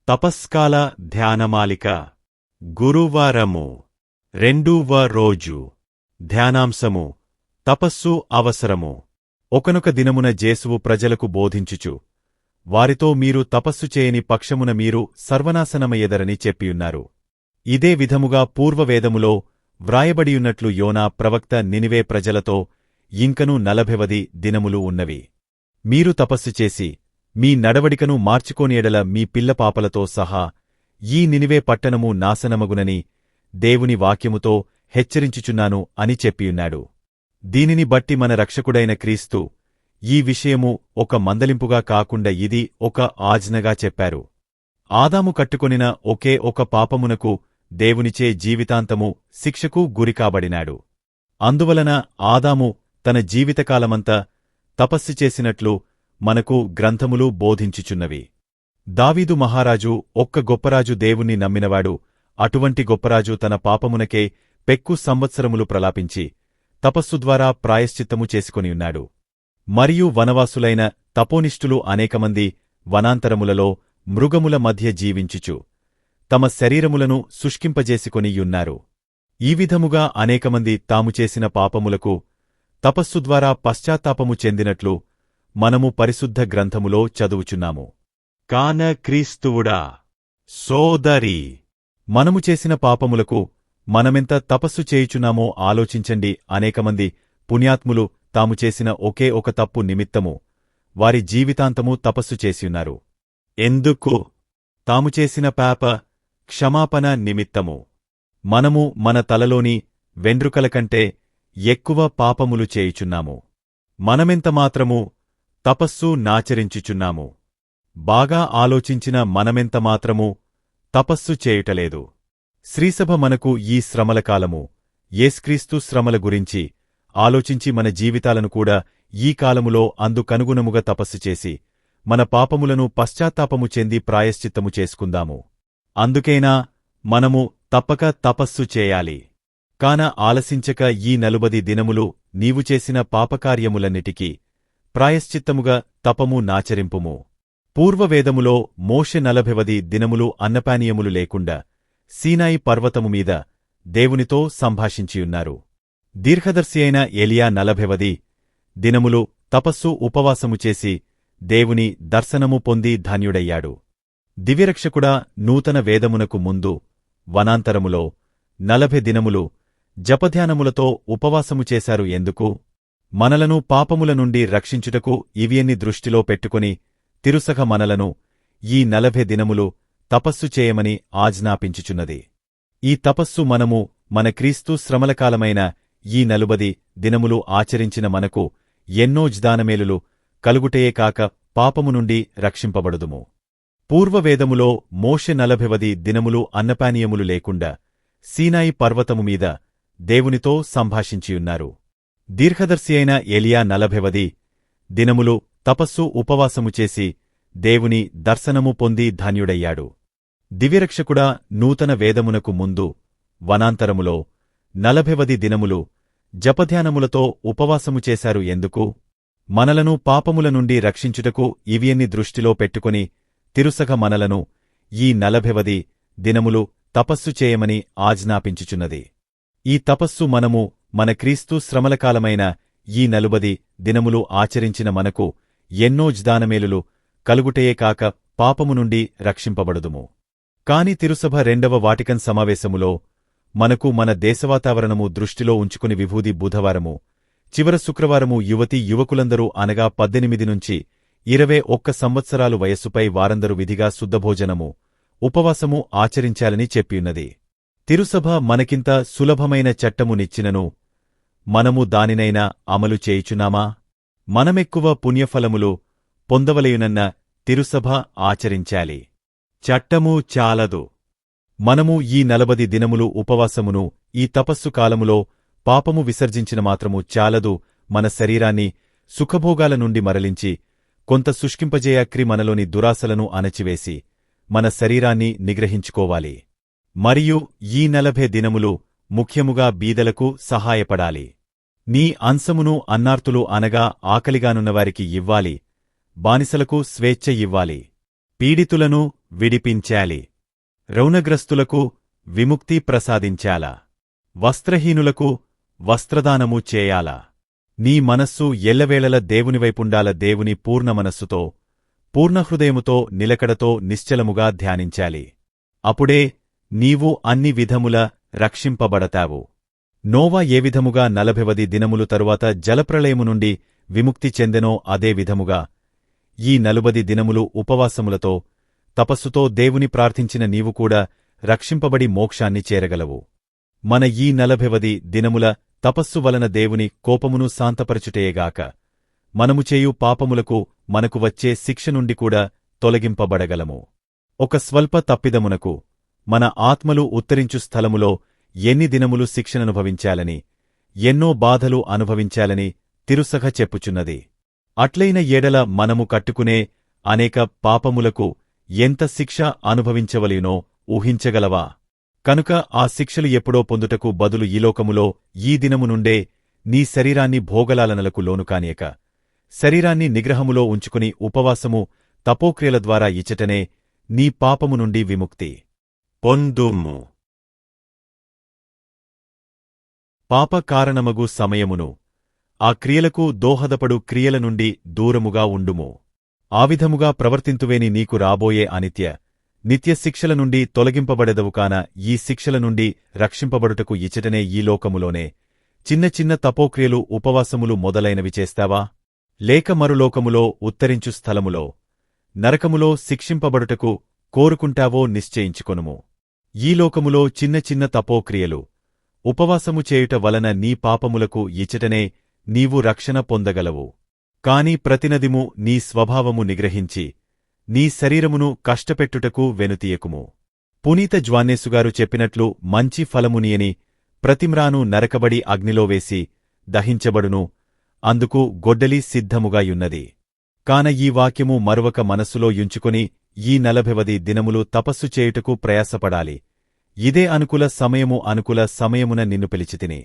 తపస్కాల ధ్యానమాలిక గురువారము 2వ రోజు ధ్యానాంశము తపస్సు అవసరము. ఒకనొక దినమున జేసువు ప్రజలకు బోధించుచు వారితో మీరు తపస్సు చేయని పక్షమున మీరు సర్వనాశనమయ్యెదరని చెప్పియున్నారు. ఇదే విధముగా పూర్వవేదములో వ్రాయబడియున్నట్లు యోనా ప్రవక్త నినివే ప్రజలతో ఇంకను 40 దినములు ఉన్నవి. మీరు తపస్సు చేసి మీ నడవడికను మార్చుకోని ఎడల మీ పిల్లపాపలతో సహా ఈ నినివే పట్టణము నాశనమగునని దేవుని వాక్యముతో హెచ్చరించుచున్నాను అని చెప్పియున్నాడు. దీనిని బట్టి మన రక్షకుడైన క్రీస్తు ఈ విషయము ఒక మందలింపుగా కాకుండా ఇది ఒక ఆజ్ఞగా చెప్పారు. ఆదాము కట్టుకొనిన ఒకే ఒక పాపమునకు దేవునిచే జీవితాంతము శిక్షకు గురికాబడినాడు. అందువలన ఆదాము తన జీవితకాలమంతా తపస్సు చేసినట్లు మనకు గ్రంథములు బోధించుచున్నవి. దావీదు మహారాజు ఒక్క గొప్పరాజు దేవుణ్ణి నమ్మినవాడు. అటువంటి గొప్పరాజు తన పాపమునకే పెక్కు సంవత్సరములు ప్రలాపించి తపస్సు ద్వారా ప్రాయశ్చిత్తము చేసుకొనియున్నాడు. మరియు వనవాసులైన తపోనిష్ఠులు అనేకమంది వనాంతరములలో మృగముల మధ్య జీవించుచు తమ శరీరములను శుష్కింపజేసికొనియున్నారు. ఈ విధముగా అనేకమంది తాము చేసిన పాపములకు తపస్సు ద్వారా పశ్చాత్తాపము చెందినట్లు మనము పరిశుద్ధ గ్రంథములో చదువుచున్నాము. కాన క్రీస్తువుడా సోదరీ, మనము చేసిన పాపములకు మనమెంత తపస్సు చేయుచున్నామో ఆలోచించండి. అనేకమంది పుణ్యాత్ములు తాము చేసిన ఒకే ఒక తప్పు నిమిత్తము వారి జీవితాంతము తపస్సు చేసియున్నారు. ఎందుకు? తాము చేసిన పాప క్షమాపణ నిమిత్తము. మనము మన తలలోని వెండ్రుకల కంటే ఎక్కువ పాపములు చేయుచున్నాము. మనమెంతమాత్రము తపస్సు నాచరించుచున్నాము. బాగా ఆలోచించిన మనమెంతమాత్రము తపస్సు చేయుటలేదు. శ్రీసభ మనకు ఈ శ్రమల కాలము యేసుక్రీస్తు శ్రమల గురించి ఆలోచించి మన జీవితాలను కూడా ఈ కాలములో అందుకనుగుణముగా తపస్సు చేసి మన పాపములను పశ్చాత్తాపము చెంది ప్రాయశ్చిత్తము చేసుకుందాము. అందుకేనా మనము తప్పక తపస్సు చేయాలి. కాన ఆలసించక ఈ 40 దినములు నీవు చేసిన పాపకార్యములన్నిటికీ ప్రాయశ్చిత్తముగా తపము నాచరింపుము. పూర్వవేదములో మోషే 40 దినములు అన్నపానీయములు లేకుండా సీనాయి పర్వతము మీద దేవునితో సంభాషించియున్నారు. దీర్ఘదర్శి అయిన ఎలియా 40 దినములు తపస్సు ఉపవాసము చేసి దేవుని దర్శనము పొంది ధన్యుడయ్యాడు. దివ్యరక్షకుడా, నూతన వేదమునకు ముందు వనాంతరములో 40 దినములు జపధ్యానములతో ఉపవాసము చేశారు ఎందుకు? మనలను పాపముల నుండి రక్షించుటకు ఇవియన్ని దృష్టిలో పెట్టుకుని తిరుసగ మనలను ఈ 40 దినములు తపస్సు చేయమని ఆజ్ఞాపించుచున్నది. ఈ తపస్సు మనము మన క్రీస్తు శ్రమలకాలమైన ఈ 40 దినములు ఆచరించిన మనకు ఎన్నో జ్దానమేలులు కలుగుటయే కాక పాపము నుండి రక్షింపబడుదుము. పూర్వవేదములో మోషే 40 దినములు అన్నపానీయములు లేకుండా సీనాయి పర్వతము మీద దేవునితో సంభాషించియున్నారు. దీర్ఘదర్శి అయిన ఎలియా 40 దినములు తపస్సు ఉపవాసము చేసి దేవుని దర్శనము పొంది ధన్యుడయ్యాడు. దివ్యరక్షకుడా, నూతన వేదమునకు ముందు వనాంతరములో 40 దినములు జపధ్యానములతో ఉపవాసము చేశారు ఎందుకు? మనలను పాపముల నుండి రక్షించుటకు ఇవియన్ని దృష్టిలో పెట్టుకుని తిరుసగ మనలను ఈ 40 దినములు తపస్సు చేయమని ఆజ్ఞాపించుచున్నది. ఈ తపస్సు మనము మన క్రీస్తు శ్రమలకాలమైన ఈ 40 దినములు ఆచరించిన మనకు ఎన్నో జ్దానమేలులు కలుగుటయే కాక పాపము నుండి రక్షింపబడుదుము. కాని తిరుసభ 2వ వాటికన్ సమావేశములో మనకు మన దేశవాతావరణము దృష్టిలో ఉంచుకుని విభూది బుధవారము చివర శుక్రవారము యువతీ యువకులందరూ అనగా 18 నుంచి 21 సంవత్సరాలు వయస్సుపై వారందరూ విధిగా శుద్ధభోజనము ఉపవాసము ఆచరించాలని చెప్పియున్నది. తిరుసభ మనకింత సులభమైన చట్టమునిచ్చినను మనము దానినైనా అమలు చేయుచున్నామా? మనమెక్కువ పుణ్యఫలములు పొందవలయునన్న తిరుసభ ఆచరించాలి. చట్టము చాలదు. మనము ఈ 40 దినములు ఉపవాసమును ఈ తపస్సు కాలములో పాపము విసర్జించిన మాత్రము చాలదు. మన శరీరాన్ని సుఖభోగాల నుండి మరలించి కొంత శుష్కింపజేయక్రి మనలోని దురాశలను అణచివేసి మన శరీరాన్ని నిగ్రహించుకోవాలి. మరియు ఈ 40 దినములు ముఖ్యముగా బీదలకు సహాయపడాలి. నీ అంశమును అన్నార్తులు అనగా ఆకలిగానున్నవారికి ఇవ్వాలి. బానిసలకు స్వేచ్ఛ ఇవ్వాలి. పీడితులను విడిపించాలి. రౌనగ్రస్తులకు విముక్తి ప్రసాదించాలా. వస్త్రహీనులకు వస్త్రదానము చేయాలా. నీ మనస్సు ఎల్లవేళల దేవునివైపుండాల. దేవుని పూర్ణ మనస్సుతో, పూర్ణహృదయముతో, నిలకడతో, నిశ్చలముగా ధ్యానించాలి. అప్పుడే నీవు అన్ని విధముల రక్షింపబడతావు. నోవా ఏ విధముగా 40 దినములు తరువాత జలప్రళయము నుండి విముక్తి చెందెనో అదే విధముగా ఈ 40 దినములు ఉపవాసములతో, తపస్సుతో దేవుని ప్రార్థించిన నీవు కూడా రక్షింపబడి మోక్షాన్ని చేరగలవు. మన ఈ 40 దినముల తపస్సు వలన దేవుని కోపమును శాంతపరచుటయేగాక మనము చేయు పాపములకు మనకు వచ్చే శిక్ష నుండి కూడా తొలగింపబడగలము. ఒక స్వల్ప తప్పిదమునకు మన ఆత్మలు ఉత్తరించు స్థలములో ఎన్ని దినములు శిక్షననుభవించాలని, ఎన్నో బాధలు అనుభవించాలని తిరుసహ చెప్పుచున్నది. అట్లైన ఏడల మనము కట్టుకునే అనేక పాపములకు ఎంత శిక్ష అనుభవించవలెనో ఊహించగలవా? కనుక ఆ శిక్షలు ఎప్పుడో పొందుటకు బదులు ఈ లోకములో ఈ దినము నుండే నీ శరీరాన్ని భోగలాలనలకు లోనుకానియక, శరీరాన్ని నిగ్రహములో ఉంచుకుని ఉపవాసము, తపోక్రియల ద్వారా ఇచ్చటనే నీ పాపము నుండి విముక్తి పొందుము. పాప కారణమగు సమయమును, ఆ క్రియలకు దోహదపడు క్రియల నుండి దూరముగా ఉండుము. ఆ విధముగా ప్రవర్తింతువేని నీకు రాబోయే నిత్య శిక్షల నుండి తొలగింపబడెదవు. కాన ఈ శిక్షల నుండి రక్షింపబడుటకు ఇచ్చటనే ఈ లోకములోనే చిన్న చిన్న తపోక్రియలు, ఉపవాసములు మొదలైనవి చేస్తావా? లేక మరులోకములో ఉత్తరించు స్థలములో, నరకములో శిక్షింపబడుటకు కోరుకుంటావో నిశ్చయించుకొనుము. ఈ లోకములో చిన్న చిన్న తపోక్రియలు, ఉపవాసము చేయుట వలన నీ పాపములకు ఇచ్చటనే నీవు రక్షణ పొందగలవు. కాని ప్రతినదిము నీ స్వభావము నిగ్రహించి నీ శరీరమును కష్టపెట్టుటకు వెనుతీయకుము. పునీత జ్వాన్నేసుగారు చెప్పినట్లు మంచి ఫలమునియని ప్రతిమ్రాను నరకబడి అగ్నిలో వేసి దహించబడును, అందుకు గొడ్డలి సిద్ధముగాయున్నది. కాన ఈ వాక్యము మరువక మనస్సులో యుంచుకొని ఈ 40 దినములు తపస్సు చేయుటకు ప్రయాసపడాలి. ఇదే అనుకూల సమయమున నిన్ను పిలిచితిని.